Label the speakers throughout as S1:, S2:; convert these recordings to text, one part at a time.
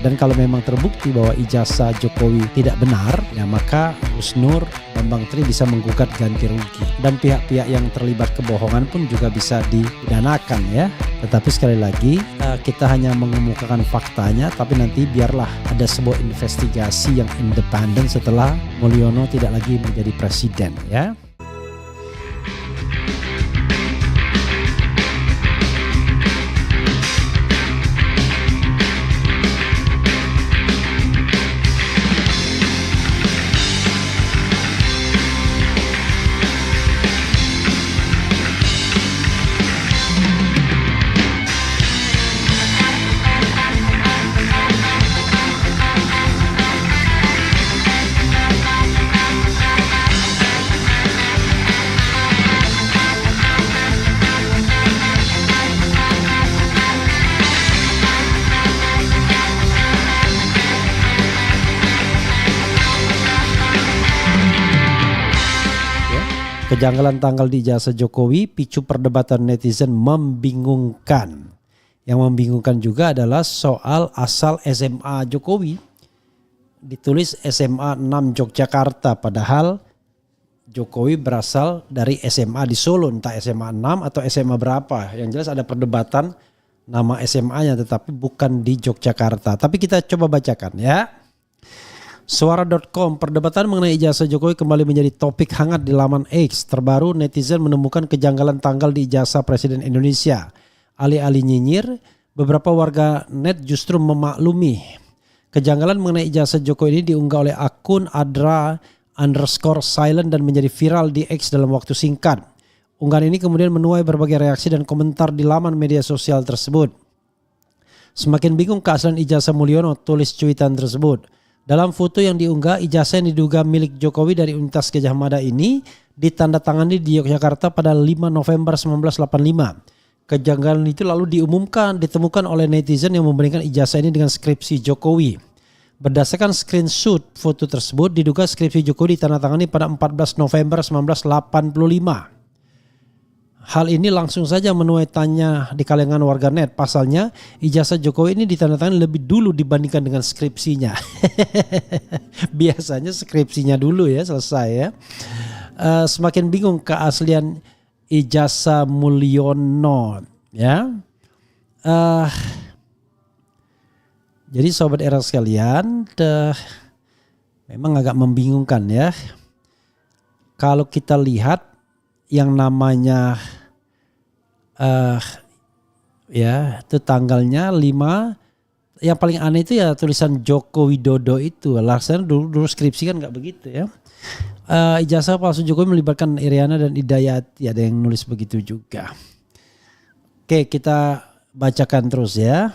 S1: Dan kalau memang terbukti bahwa ijazah Jokowi tidak benar, ya maka Gus Nur, Bambang Tri bisa menggugat ganti rugi. Dan pihak-pihak yang terlibat kebohongan pun juga bisa dipidanakan ya. Tetapi sekali lagi kita hanya mengemukakan faktanya, tapi nanti biarlah ada sebuah investigasi yang independen setelah Mulyono tidak lagi menjadi presiden ya. Kejanggalan tanggal di ijazah Jokowi picu perdebatan netizen membingungkan. Yang membingungkan juga adalah soal asal SMA Jokowi. Ditulis SMA 6 Yogyakarta, padahal Jokowi berasal dari SMA di Solo, entah SMA 6 atau SMA berapa. Yang jelas ada perdebatan nama SMA-nya tetapi bukan di Yogyakarta. Tapi kita coba bacakan ya. Suara.com, perdebatan mengenai ijazah Jokowi kembali menjadi topik hangat di laman X. Terbaru, netizen menemukan kejanggalan tanggal di ijazah Presiden Indonesia. Alih-alih nyinyir, beberapa warga net justru memaklumi. Kejanggalan mengenai ijazah Jokowi ini diunggah oleh akun Adra_silent dan menjadi viral di X dalam waktu singkat. Unggahan ini kemudian menuai berbagai reaksi dan komentar di laman media sosial tersebut. Semakin bingung keaslian ijazah Mulyono, tulis cuitan tersebut. Dalam foto yang diunggah, ijazah yang diduga milik Jokowi dari Universitas Gadjah Mada ini ditandatangani di Yogyakarta pada 5 November 1985. Kejanggalan itu lalu ditemukan oleh netizen yang membandingkan ijazah ini dengan skripsi Jokowi. Berdasarkan screenshot foto tersebut, diduga skripsi Jokowi ditandatangani pada 14 November 1985. Hal ini langsung saja menuai tanya di kalangan warganet. Pasalnya ijazah Jokowi ini ditandatangani lebih dulu dibandingkan dengan skripsinya. Biasanya skripsinya dulu ya selesai ya. Semakin bingung keaslian ijazah Mulyono ya. Jadi sobat era sekalian, memang agak membingungkan ya. Kalau kita lihat yang namanya ya itu tanggalnya 5, yang paling aneh itu ya tulisan Joko Widodo itu. Alasannya dulu skripsi kan nggak begitu ya. Ijazah palsu Jokowi melibatkan Iriana dan Hidayati, ada yang nulis begitu juga. Oke, kita bacakan terus ya.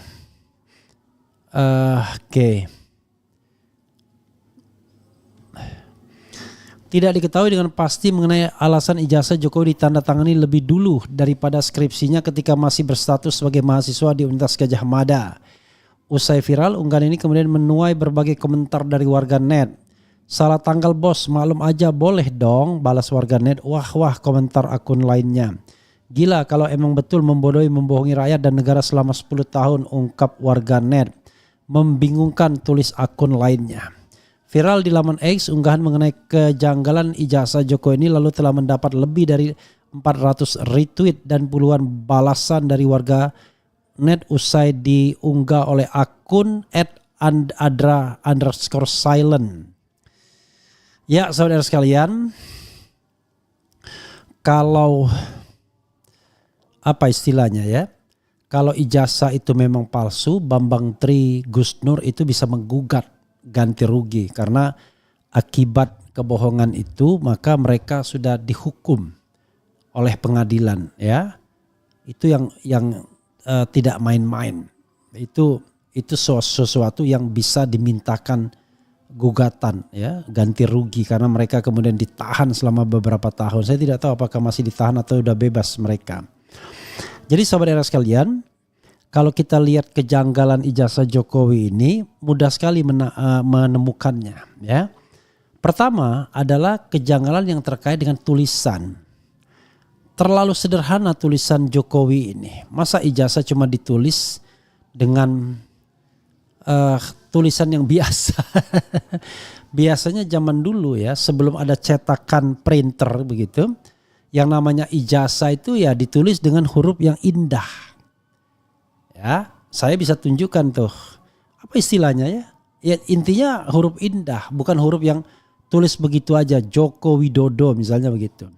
S1: Oke. Tidak diketahui dengan pasti mengenai alasan ijazah Jokowi ditandatangani lebih dulu daripada skripsinya ketika masih berstatus sebagai mahasiswa di Universitas Gadjah Mada. Usai viral, unggahan ini kemudian menuai berbagai komentar dari warganet. Salah tanggal bos, maklum aja boleh dong, balas warganet. Wah komentar akun lainnya. Gila kalau emang betul membohongi rakyat dan negara selama 10 tahun, ungkap warganet. Membingungkan, tulis akun lainnya. Viral di laman X, unggahan mengenai kejanggalan ijazah Jokowi ini lalu telah mendapat lebih dari 400 retweet dan puluhan balasan dari warga net usai diunggah oleh akun @adra_silent. Ya saudara sekalian, kalau apa istilahnya ya, kalau ijazah itu memang palsu, Bambang Tri, Gus Nur itu bisa menggugat ganti rugi karena akibat kebohongan itu maka mereka sudah dihukum oleh pengadilan ya. Itu yang tidak main-main. Itu sesuatu yang bisa dimintakan gugatan ya, ganti rugi karena mereka kemudian ditahan selama beberapa tahun. Saya tidak tahu apakah masih ditahan atau sudah bebas mereka. Jadi sahabat era sekalian, kalau kita lihat kejanggalan ijazah Jokowi ini mudah sekali menemukannya ya. Pertama adalah kejanggalan yang terkait dengan tulisan. Terlalu sederhana tulisan Jokowi ini. Masa ijazah cuma ditulis dengan tulisan yang biasa. Biasanya zaman dulu ya, sebelum ada cetakan printer begitu, yang namanya ijazah itu ya ditulis dengan huruf yang indah. Ya, saya bisa tunjukkan tuh. Apa istilahnya ya? Ya intinya huruf indah, bukan huruf yang tulis begitu aja, Joko Widodo misalnya begitu.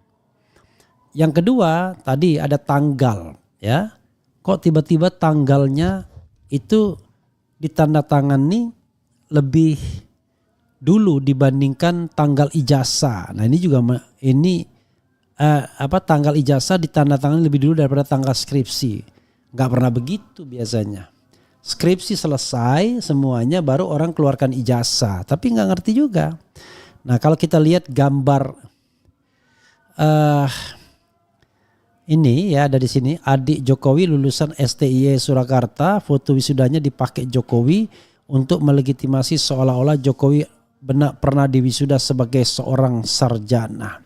S1: Yang kedua tadi ada tanggal ya. Kok tiba-tiba tanggalnya itu ditandatangani lebih dulu dibandingkan tanggal ijazah. Nah ini juga tanggal ijazah ditandatangani lebih dulu daripada tanggal skripsi. Gak pernah begitu biasanya. Skripsi selesai semuanya baru orang keluarkan ijazah. Tapi gak ngerti juga. Nah kalau kita lihat gambar ini ya ada di sini, adik Jokowi lulusan STIE Surakarta, foto wisudanya dipakai Jokowi untuk melegitimasi seolah-olah Jokowi pernah diwisuda sebagai seorang sarjana.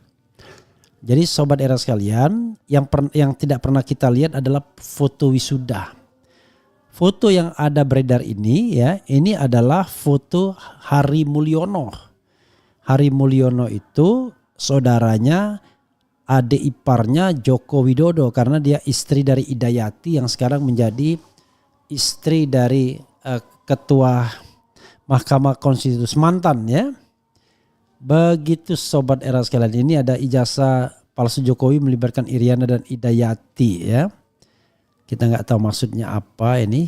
S1: Jadi sobat era sekalian, yang tidak pernah kita lihat adalah foto wisuda. Foto yang ada beredar ini ya, ini adalah foto Hari Mulyono. Hari Mulyono itu saudaranya, adik iparnya Joko Widodo karena dia istri dari Idayati yang sekarang menjadi istri dari ketua Mahkamah Konstitusi mantan ya. Begitu sobat era sekalian, ini ada ijazah palsu Jokowi melibatkan Iriana dan Idayati ya. Kita nggak tahu maksudnya apa ini.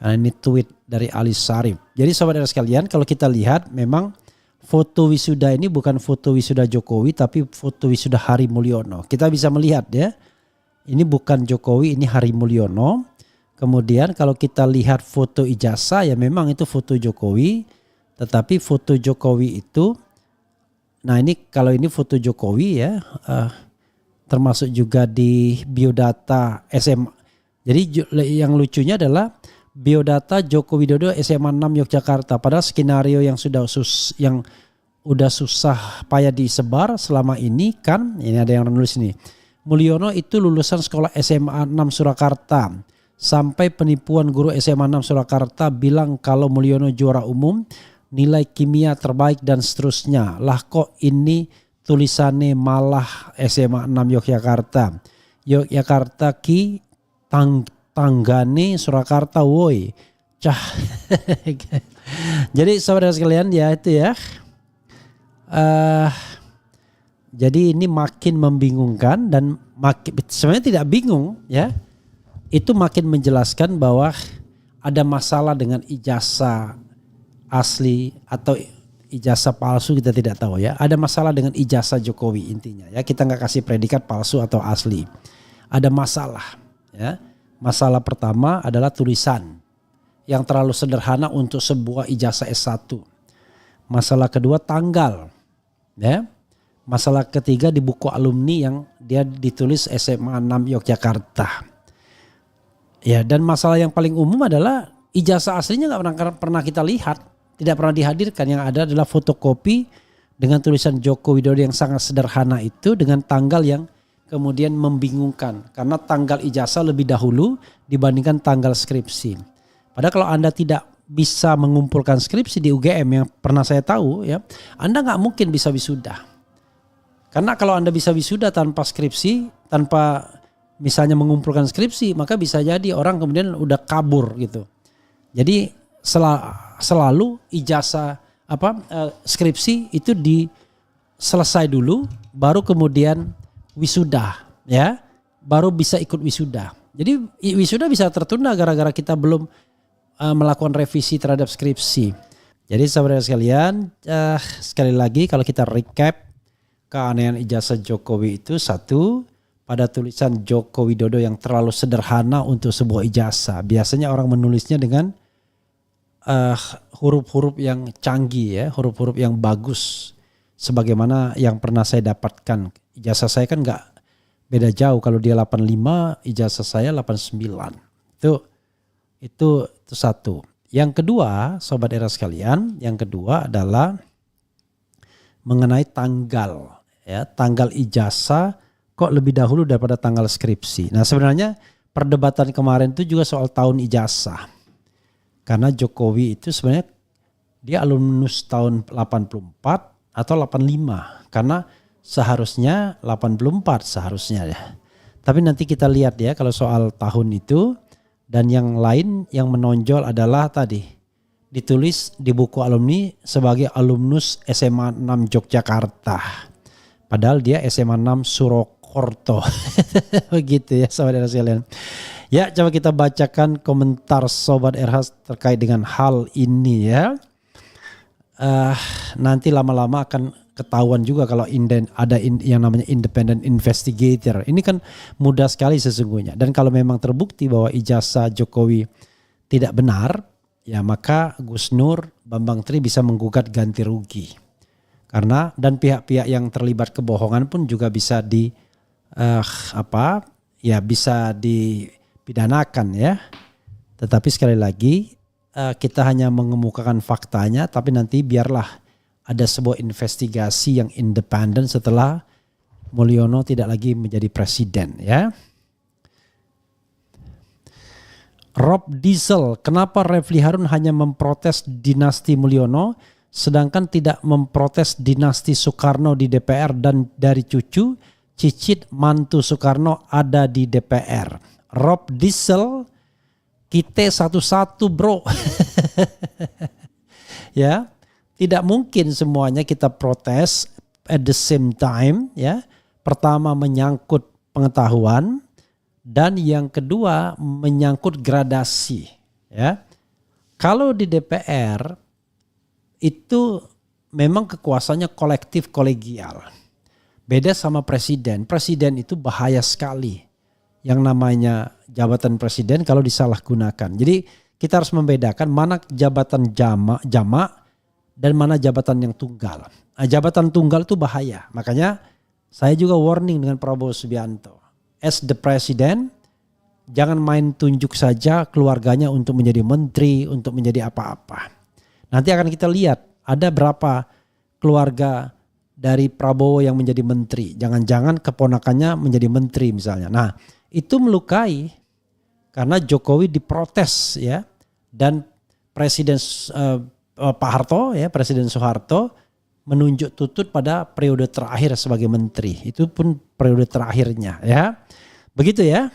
S1: Karena ini tweet dari Ali Sarif. Jadi sobat era sekalian, kalau kita lihat memang foto wisuda ini bukan foto wisuda Jokowi tapi foto wisuda Hari Mulyono. Kita bisa melihat ya. Ini bukan Jokowi, ini Hari Mulyono. Kemudian kalau kita lihat foto ijazah ya memang itu foto Jokowi. Tetapi foto Jokowi itu, nah ini kalau ini foto Jokowi ya, termasuk juga di biodata SMA. Jadi yang lucunya adalah biodata Joko Widodo SMA 6 Yogyakarta. Padahal skenario yang udah susah payah disebar selama ini kan, ini ada yang nulis nih. Mulyono itu lulusan sekolah SMA 6 Surakarta. Sampai penipuan guru SMA 6 Surakarta bilang kalau Mulyono juara umum, nilai kimia terbaik dan seterusnya. Lah kok ini tulisannya malah SMA 6 Yogyakarta. Yogyakarta ki tanggane Surakarta woi. Cah. Jadi saudara sekalian ya itu ya. Jadi ini makin membingungkan dan sebenarnya tidak bingung ya. Itu makin menjelaskan bahwa ada masalah dengan ijazah asli atau ijazah palsu, kita tidak tahu ya. Ada masalah dengan ijazah Jokowi intinya ya. Kita nggak kasih predikat palsu atau asli. Ada masalah ya. Masalah pertama adalah tulisan yang terlalu sederhana untuk sebuah ijazah S1. Masalah kedua tanggal ya. Masalah ketiga di buku alumni yang dia ditulis SMA 6 Yogyakarta. Ya, dan masalah yang paling umum adalah ijazah aslinya nggak pernah kita lihat. Tidak pernah dihadirkan, yang ada adalah fotokopi dengan tulisan Joko Widodo yang sangat sederhana itu dengan tanggal yang kemudian membingungkan. Karena tanggal ijazah lebih dahulu dibandingkan tanggal skripsi. Padahal kalau Anda tidak bisa mengumpulkan skripsi di UGM yang pernah saya tahu ya, Anda nggak mungkin bisa wisuda. Karena kalau Anda bisa wisuda tanpa skripsi, tanpa misalnya mengumpulkan skripsi, maka bisa jadi orang kemudian udah kabur gitu. Jadi selalu ijazah skripsi itu selesai dulu baru kemudian wisuda ya, baru bisa ikut wisuda. Jadi wisuda bisa tertunda gara-gara kita belum melakukan revisi terhadap skripsi. Jadi saudara sekalian, sekali lagi kalau kita recap keanehan ijazah Jokowi itu, satu, pada tulisan Joko Widodo yang terlalu sederhana untuk sebuah ijazah. Biasanya orang menulisnya dengan huruf-huruf yang canggih ya, huruf-huruf yang bagus. Sebagaimana yang pernah saya dapatkan. Ijazah saya kan nggak beda jauh, kalau dia 85, ijazah saya 89. Itu satu. Yang kedua, sobat era sekalian, yang kedua adalah mengenai tanggal ya, tanggal ijazah kok lebih dahulu daripada tanggal skripsi. Nah, sebenarnya perdebatan kemarin itu juga soal tahun ijazah. Karena Jokowi itu sebenarnya dia alumnus tahun 84 atau 85. Karena seharusnya 84 seharusnya ya. Tapi nanti kita lihat ya kalau soal tahun itu. Dan yang lain yang menonjol adalah tadi ditulis di buku alumni sebagai alumnus SMA 6 Yogyakarta. Padahal dia SMA 6 Surakarta. Begitu ya sahabat sekalian. Ya, coba kita bacakan komentar Sobat RH terkait dengan hal ini ya. Nanti lama-lama akan ketahuan juga kalau ada yang namanya independent investigator. Ini kan mudah sekali sesungguhnya. Dan kalau memang terbukti bahwa ijazah Jokowi tidak benar, ya maka Gus Nur Bambang Tri bisa menggugat ganti rugi. Karena dan pihak-pihak yang terlibat kebohongan pun juga bisa bisa dipidanakan ya. Tetapi sekali lagi kita hanya mengemukakan faktanya, tapi nanti biarlah ada sebuah investigasi yang independen setelah Mulyono tidak lagi menjadi presiden ya. Rob Diesel, kenapa Refli Harun hanya memprotes dinasti Mulyono sedangkan tidak memprotes dinasti Soekarno di DPR dan dari cucu cicit mantu Soekarno ada di DPR. Rob Diesel, kita satu-satu bro. Ya. Tidak mungkin semuanya kita protes at the same time ya. Pertama menyangkut pengetahuan dan yang kedua menyangkut gradasi ya. Kalau di DPR itu memang kekuasaannya kolektif kolegial. Beda sama presiden. Presiden itu bahaya sekali. Yang namanya jabatan presiden kalau disalahgunakan. Jadi kita harus membedakan mana jabatan jamak dan mana jabatan yang tunggal. Nah, jabatan tunggal itu bahaya. Makanya saya juga warning dengan Prabowo Subianto. As the president, jangan main tunjuk saja keluarganya untuk menjadi menteri, untuk menjadi apa-apa. Nanti akan kita lihat ada berapa keluarga dari Prabowo yang menjadi menteri. Jangan-jangan keponakannya menjadi menteri misalnya. Nah itu melukai karena Jokowi diprotes ya. Dan Presiden Pak Harto ya, Presiden Soeharto menunjuk Tutut pada periode terakhir sebagai menteri. Itu pun periode terakhirnya ya. Begitu ya.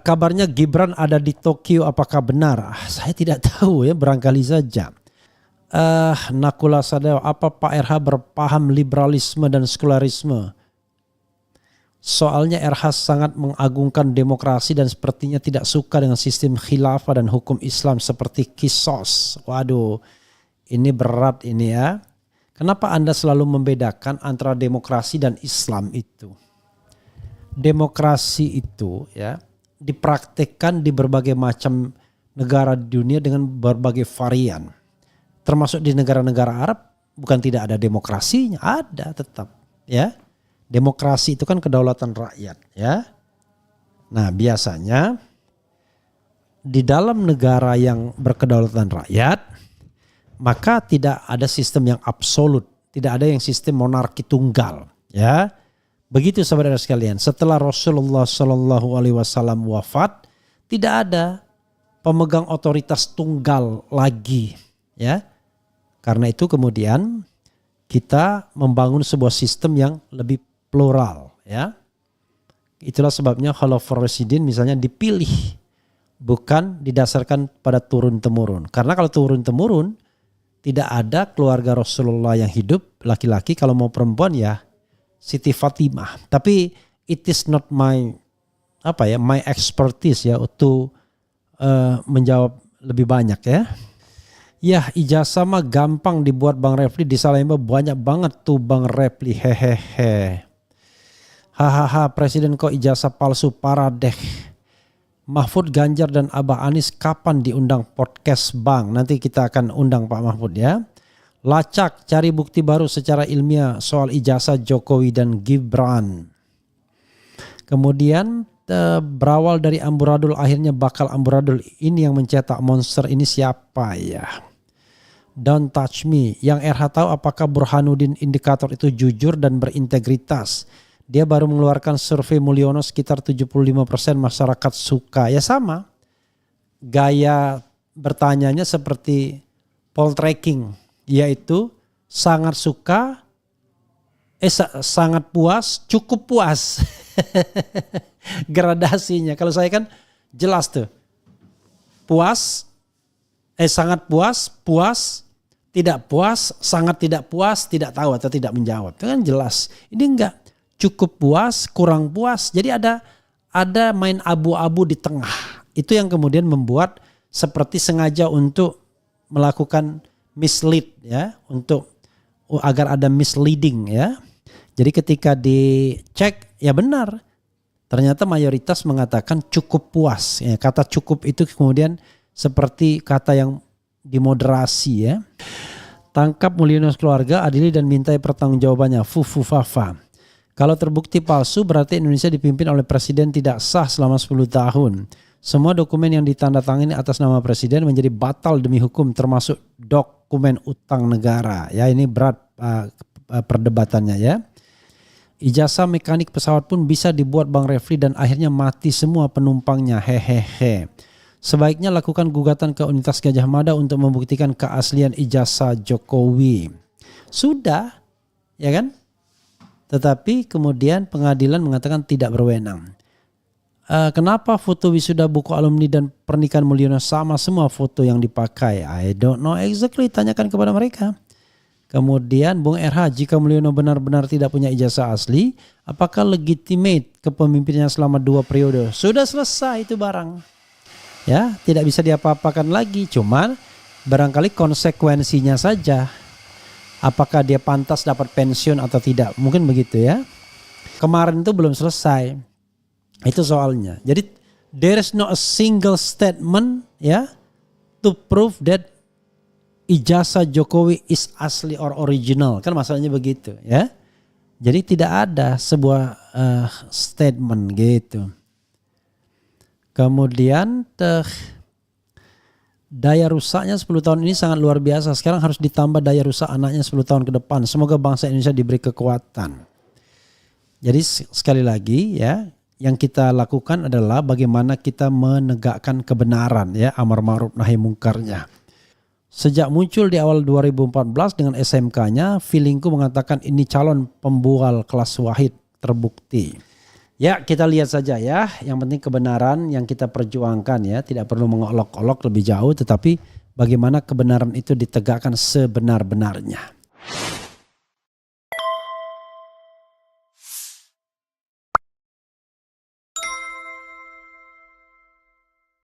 S1: Kabarnya Gibran ada di Tokyo, apakah benar? Saya tidak tahu ya, barangkali saja. Nakula Sadeo, apa Pak RH berpaham liberalisme dan sekularisme? Soalnya RH sangat mengagungkan demokrasi dan sepertinya tidak suka dengan sistem khilafah dan hukum Islam seperti kisos. Waduh, ini berat ini ya. Kenapa Anda selalu membedakan antara demokrasi dan Islam itu? Demokrasi itu ya dipraktikkan di berbagai macam negara di dunia dengan berbagai varian. Termasuk di negara-negara Arab bukan tidak ada demokrasinya, ada tetap ya. Demokrasi itu kan kedaulatan rakyat ya. Nah biasanya di dalam negara yang berkedaulatan rakyat maka tidak ada sistem yang absolut. Tidak ada yang sistem monarki tunggal ya. Begitu saudara sekalian, setelah Rasulullah SAW wafat tidak ada pemegang otoritas tunggal lagi ya. Karena itu kemudian kita membangun sebuah sistem yang lebih plural ya. Itulah sebabnya Khalifah Rasyidin misalnya dipilih bukan didasarkan pada turun-temurun. Karena kalau turun-temurun tidak ada keluarga Rasulullah yang hidup laki-laki, kalau mau perempuan ya Siti Fatimah. Tapi it is not my expertise ya untuk menjawab lebih banyak ya. Ya ijazah mah gampang dibuat Bang Refli, disalahin banyak banget tuh Bang Refli, hehehe. Hahaha, presiden kok ijazah palsu, parah deh. Mahfud, Ganjar dan Abah Anies kapan diundang podcast Bang? Nanti kita akan undang Pak Mahfud ya. Lacak, cari bukti baru secara ilmiah soal ijazah Jokowi dan Gibran. Kemudian berawal dari amburadul akhirnya bakal amburadul, ini yang mencetak monster ini siapa ya? Don't touch me. Yang RH tahu apakah Burhanuddin indikator itu jujur dan berintegritas? Dia baru mengeluarkan survei Mulyono sekitar 75% masyarakat suka. Ya sama. gaya bertanyanya seperti poltreking, yaitu sangat suka, sangat puas, cukup puas. Gradasinya. Kalau saya kan jelas tuh. Puas, sangat puas, puas, tidak puas, sangat tidak puas, tidak tahu atau tidak menjawab. Itu kan jelas. Ini enggak, cukup puas, kurang puas. Jadi ada main abu-abu di tengah. Itu yang kemudian membuat seperti sengaja untuk melakukan mislead ya, untuk agar ada misleading ya. Jadi ketika dicek ya benar, ternyata mayoritas mengatakan cukup puas. Ya, kata cukup itu kemudian seperti kata yang dimoderasi ya. Tangkap Mulyono keluarga, adili dan mintai pertanggungjawabannya. Fufu-fafa. Kalau terbukti palsu berarti Indonesia dipimpin oleh presiden tidak sah selama 10 tahun. Semua dokumen yang ditandatangani atas nama presiden menjadi batal demi hukum, termasuk dokumen utang negara. Ya, ini berat perdebatannya ya. Ijazah mekanik pesawat pun bisa dibuat Bang Refli dan akhirnya mati semua penumpangnya. Hehehe. Sebaiknya lakukan gugatan ke Universitas Gadjah Mada untuk membuktikan keaslian ijazah Jokowi. Sudah, ya kan? Tetapi kemudian pengadilan mengatakan tidak berwenang. Kenapa foto wisuda buku alumni dan pernikahan Mulyono sama semua foto yang dipakai? I don't know exactly, tanyakan kepada mereka. Kemudian Bung RH, jika Mulyono benar-benar tidak punya ijazah asli, apakah legitimate kepemimpinannya selama 2 periode? Sudah selesai itu barang. Ya, tidak bisa diapa-apakan lagi, cuman barangkali konsekuensinya saja. Apakah dia pantas dapat pensiun atau tidak? Mungkin begitu ya. Kemarin itu belum selesai. Itu soalnya. Jadi there is no a single statement ya to prove that ijazah Jokowi is asli or original. Kan masalahnya begitu ya. Jadi tidak ada sebuah statement gitu. Kemudian daya rusaknya 10 tahun ini sangat luar biasa. Sekarang harus ditambah daya rusak anaknya 10 tahun ke depan. Semoga bangsa Indonesia diberi kekuatan. Jadi sekali lagi ya, yang kita lakukan adalah bagaimana kita menegakkan kebenaran ya, amar ma'ruf nahi mungkarnya. Sejak muncul di awal 2014 dengan SMK-nya, feelingku mengatakan ini calon pembual kelas wahid terbukti. Ya, kita lihat saja ya, yang penting kebenaran yang kita perjuangkan ya, tidak perlu mengolok-olok lebih jauh, tetapi bagaimana kebenaran itu ditegakkan sebenar-benarnya.